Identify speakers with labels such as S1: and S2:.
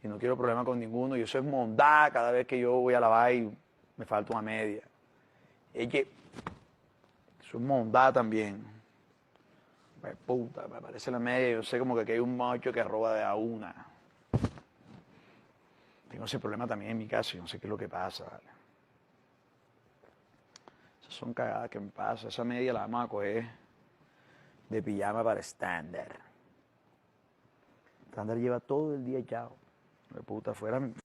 S1: y no quiero problema con ninguno. Y eso es mondá cada vez que yo voy a lavar y me falta una media. Es que eso es mondá también. Pues puta, me aparece la media, yo sé como que aquí hay un macho que roba de a una. Tengo ese problema también en mi casa, yo no sé qué es lo que pasa, ¿vale? Esas son cagadas que me pasa. Esa media la vamos a coger de pijama para estándar. Estándar lleva todo el día echado. De puta, fuera